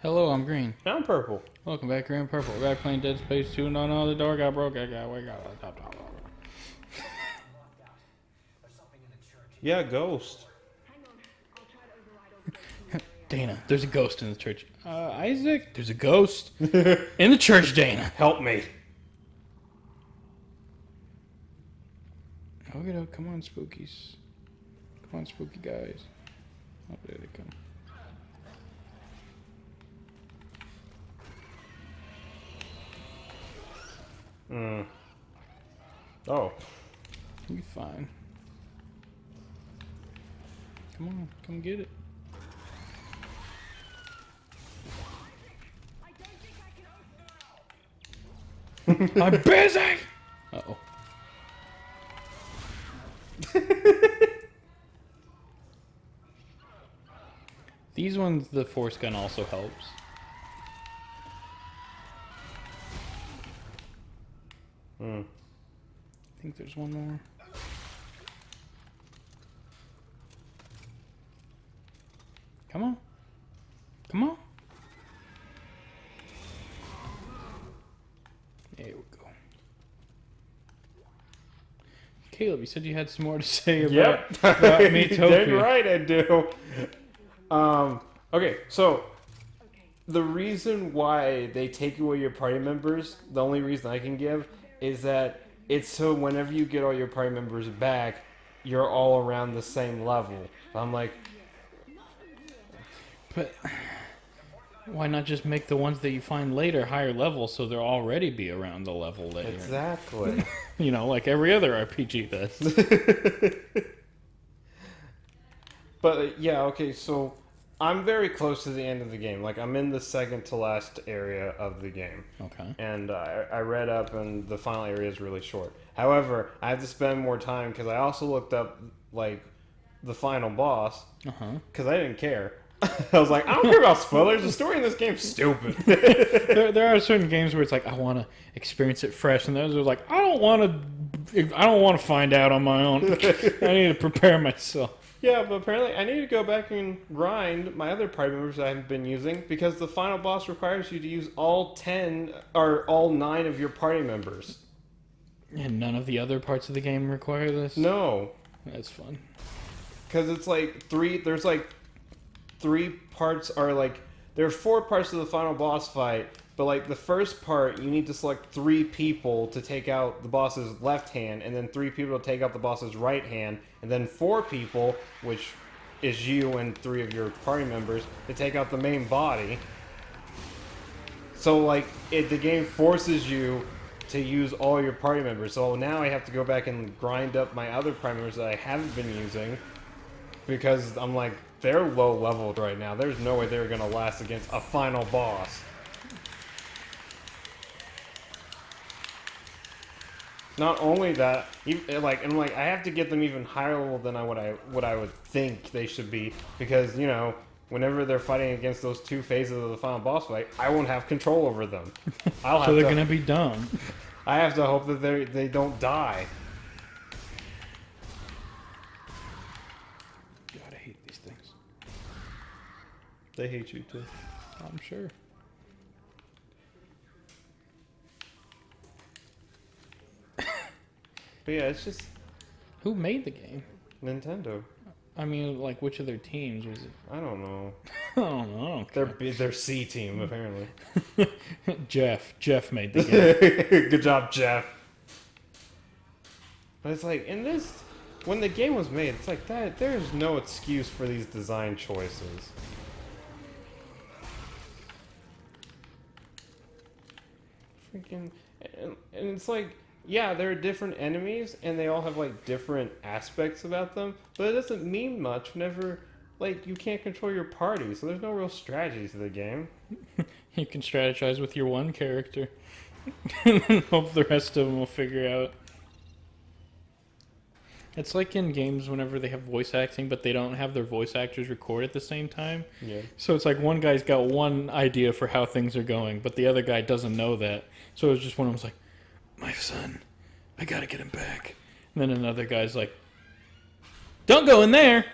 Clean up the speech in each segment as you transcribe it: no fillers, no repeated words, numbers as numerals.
Hello, I'm Green. I'm purple. Welcome back, Green Purple. We're back playing Dead Space 2. No, the door got broke. I got wake up. Yeah, ghost. Dana, there's a ghost in the church. Isaac, there's a ghost in the church, Dana. Help me. Okay, come on, spookies. Come on, spooky guys. Oh, there they come. Oh. You'll be fine. Come on, come get it. I'm busy! Uh-oh. These ones, the force gun also helps. I think there's one more. Come on. Come on. There we go. Caleb, you said you had some more to say about Miitopia. You're right, I do. Okay, so the reason why they take away your party members, the only reason I can give, is that it's so whenever you get all your party members back, you're all around the same level. I'm like, But why not just make the ones that you find later higher level so they'll already be around the level that exactly. you know, like every other RPG does. But yeah, okay, so I'm very close to the end of the game. Like, I'm in the second to last area of the game. Okay. And I read up, and the final area is really short. However, I have to spend more time because I also looked up, like, the final boss because I didn't care. I was like, I don't care about spoilers. The story in this game's stupid. there are certain games where it's like I want to experience it fresh, and those are like I don't want to find out on my own. I need to prepare myself. Yeah, but apparently I need to go back and grind my other party members I haven't been using because the final boss requires you to use all 10 or all 9 of your party members. And none of the other parts of the game require this? No. That's fun. Because it's like there's like 3 parts are like, there are 4 parts of the final boss fight, but like the first part, you need to select 3 people to take out the boss's left hand, and then 3 people to take out the boss's right hand, and then 4 people, which is you and 3 of your party members, to take out the main body. So like, the game forces you to use all your party members. So now I have to go back and grind up my other party members that I haven't been using, because I'm like, they're low leveled right now. There's no way they're gonna last against a final boss. Not only that, I have to get them even higher level than what I would think they should be, because you know, whenever they're fighting against those 2 phases of the final boss fight, I won't have control over them. So they're gonna be dumb. I have to hope that they don't die. God, I hate these things. They hate you too. I'm sure. But yeah, it's just Who made the game? Nintendo. I mean, like, which of their teams was it? I don't know. I don't know. Their C team apparently. Jeff made the game. Good job, Jeff. But it's like, in this, when the game was made, it's like that. There's no excuse for these design choices. Freaking, and it's like, yeah, there are different enemies, and they all have like different aspects about them, but it doesn't mean much whenever, like, you can't control your party, so there's no real strategy to the game. You can strategize with your one character. And then hope the rest of them will figure out. It's like in games whenever they have voice acting, but they don't have their voice actors record at the same time. Yeah. So it's like one guy's got one idea for how things are going, but the other guy doesn't know that. So it's just one of them's like, my son, I gotta get him back. And then another guy's like, don't go in there.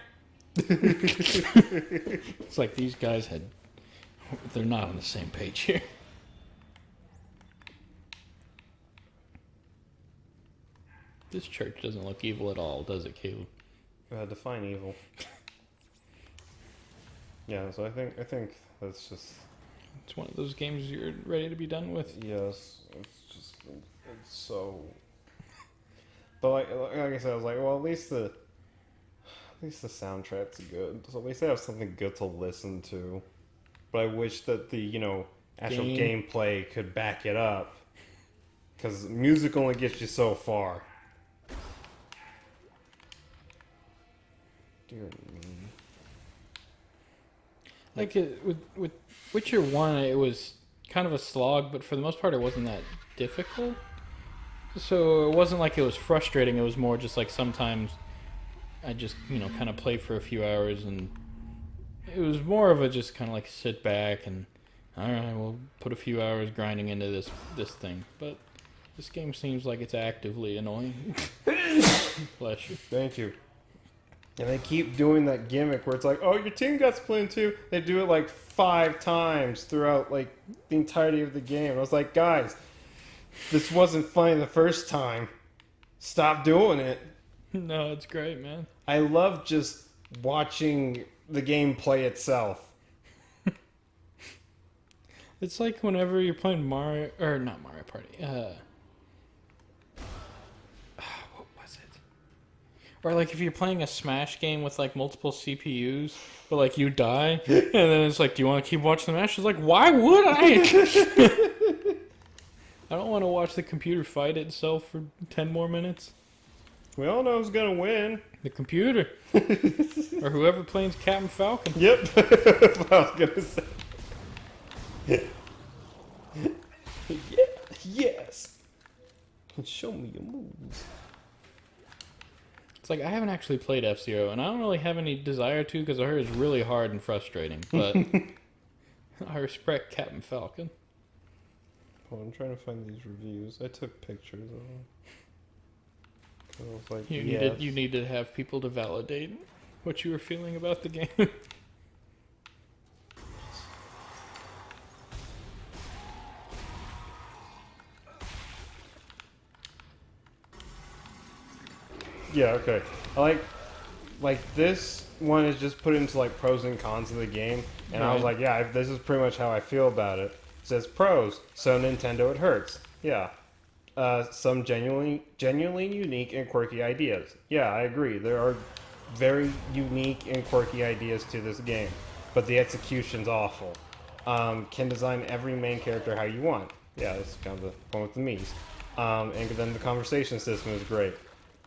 It's like these guys had They're not on the same page here. This church doesn't look evil at all, does it, Caleb? Define evil. Yeah, so I think that's just It's one of those games you're ready to be done with. yes. It's so. But like I said, I was like, well, at least the soundtrack's good. So at least I have something good to listen to. But I wish that the actual gameplay could back it up, because music only gets you so far. Dear me. Like with Witcher 1, it was kind of a slog, but for the most part, it wasn't that difficult. So it wasn't like it was frustrating. It was more just like sometimes I just kind of play for a few hours, and it was more of a just kind of like sit back and all right, we'll put a few hours grinding into this thing. But this game seems like it's actively annoying. Bless you. Thank you. And they keep doing that gimmick where it's like, oh, your team got split in two. They do it like 5 times throughout like the entirety of the game. I was like, guys, this wasn't funny the first time. Stop doing it. No, it's great, man. I love just watching the game play itself. It's like whenever you're playing Mario, or not Mario Party. What was it? Or like if you're playing a Smash game with like multiple CPUs, but like you die, and then it's like, do you want to keep watching the match? It's like, why would I? I don't want to watch the computer fight itself for 10 more minutes. We all know who's gonna win. The computer, or whoever plays Captain Falcon. Yep. That's what I was gonna say. Yeah. Yes. Show me your moves. It's like I haven't actually played F-Zero, and I don't really have any desire to because I heard it's really hard and frustrating. But I respect Captain Falcon. Oh, I'm trying to find these reviews. I took pictures of them. I was like, You yes. needed to have people to validate what you were feeling about the game. Yeah, okay. I like this one is just put into like pros and cons of the game, and I was Right. like, yeah, this is pretty much how I feel about it. It says pros, so Nintendo it hurts. Yeah. Some genuinely unique and quirky ideas. Yeah, I agree. There are very unique and quirky ideas to this game, but the execution's awful. Can design every main character how you want. Yeah, that's kind of the point with the Mii's. And then the conversation system is great.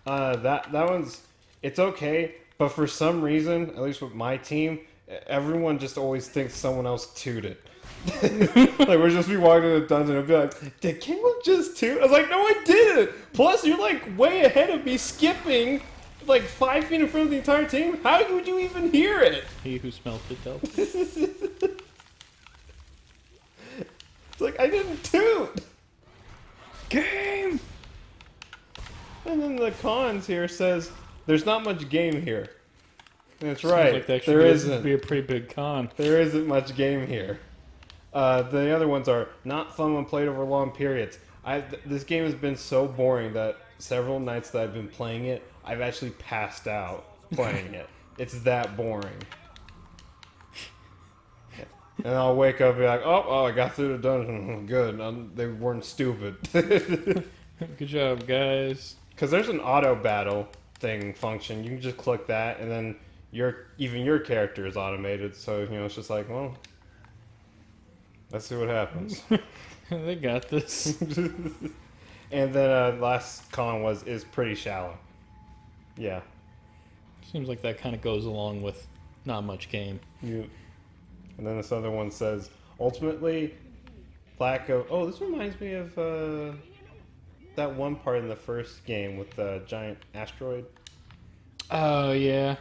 That one's, it's okay, but for some reason, at least with my team, everyone just always thinks someone else tooted. Like we'll just be walking in the dungeon and be like, did Caleb just toot? I was like, no, I didn't. Plus, you're like way ahead of me, skipping like 5 feet in front of the entire team. How would you even hear it? He who smelt it dealt. It's like I didn't toot. Game. And then the cons here says there's not much game here. And that's Sounds right. like that There should isn't. be a pretty big con. There isn't much game here. The other ones are not fun when played over long periods. This game has been so boring that several nights that I've been playing it, I've actually passed out playing it. It's that boring. And I'll wake up and be like, oh, I got through the dungeon. Good. They weren't stupid. Good job, guys. Because there's an auto battle thing function. You can just click that, and then even your character is automated. So it's just like, well, let's see what happens. They got this. And then last con is pretty shallow. Yeah. Seems like that kind of goes along with not much game. And then this other one says, ultimately, lack of... Oh, this reminds me of that one part in the first game with the giant asteroid. Oh, yeah.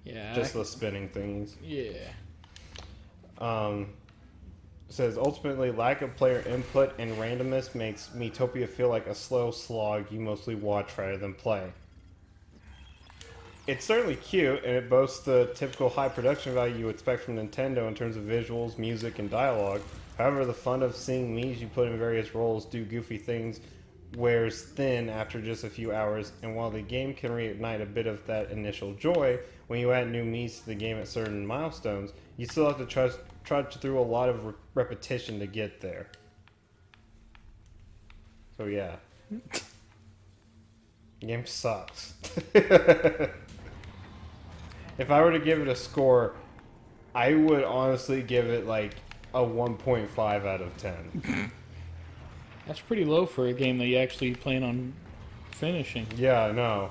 Yeah. Just the spinning things. Yeah. Says, ultimately, lack of player input and randomness makes Miitopia feel like a slow slog you mostly watch rather than play. it's certainly cute, and it boasts the typical high production value you expect from Nintendo in terms of visuals, music, and dialogue. However, the fun of seeing Mii's you put in various roles do goofy things wears thin after just a few hours, and while the game can reignite a bit of that initial joy, when you add new Mii's to the game at certain milestones, you still have to trudge through a lot of repetition to get there. So yeah. The game sucks. If I were to give it a score, I would honestly give it like a 1.5 out of 10. That's pretty low for a game that you actually plan on finishing. Yeah, I know.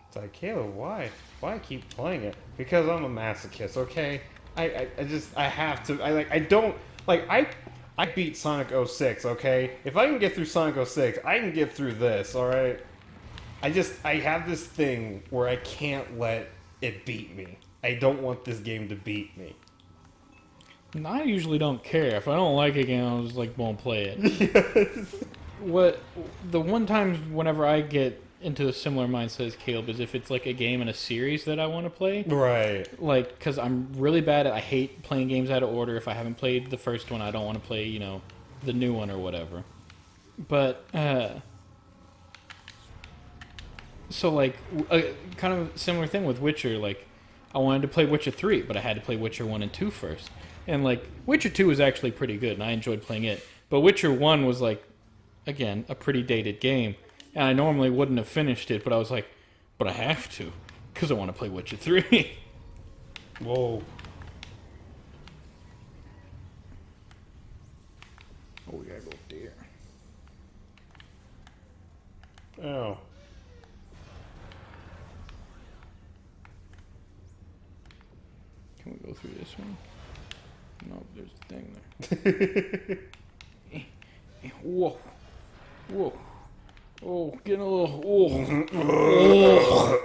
It's like, Caleb, why? Why keep playing it? Because I'm a masochist, okay? I have to. I beat Sonic 06, okay? If I can get through Sonic 06, I can get through this, alright? I have this thing where I can't let it beat me. I don't want this game to beat me. And I usually don't care. If I don't like a game, I just like won't play it. What the one time whenever I get into a similar mindset as Caleb is if it's like a game in a series that I want to play. Right. Like, because I'm really bad at, I hate playing games out of order. If I haven't played the first one, I don't want to play, you know, the new one or whatever. But, so like, kind of similar thing with Witcher. Like, I wanted to play Witcher 3, but I had to play Witcher 1 and 2 first. And like, Witcher 2 was actually pretty good, and I enjoyed playing it. But Witcher 1 was like, again, a pretty dated game. And I normally wouldn't have finished it, but I was like, but I have to, because I want to play Witcher 3. Whoa. Oh, we gotta go up there. Oh. Can we go through this one? No, there's a thing there. Whoa. Whoa. Oh, getting a little... Oh. Oh.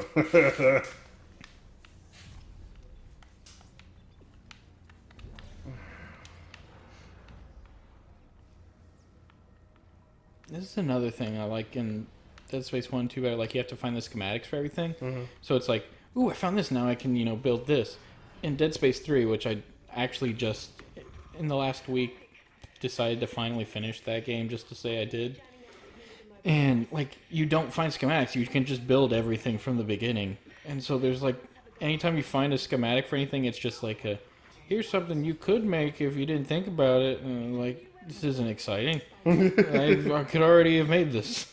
This is another thing I like in Dead Space 1 too, but like you have to find the schematics for everything. Mm-hmm. So it's like, ooh, I found this, now I can, you know, build this. In Dead Space 3, which I actually just, in the last week, decided to finally finish that game just to say I did. And, like, you don't find schematics. You can just build everything from the beginning. And so there's, like, anytime you find a schematic for anything, it's just like a, here's something you could make if you didn't think about it. And, like, this isn't exciting. I could already have made this.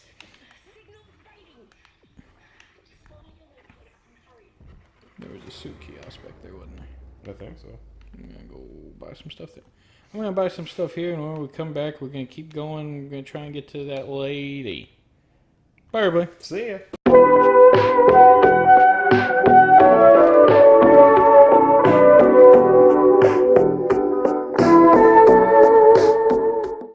There was a suit kiosk back there, wasn't there? I think so. I'm going to go buy some stuff there. I'm going to buy some stuff here, and when we come back, we're going to keep going. We're going to try and get to that lady. Bye, everybody. See ya.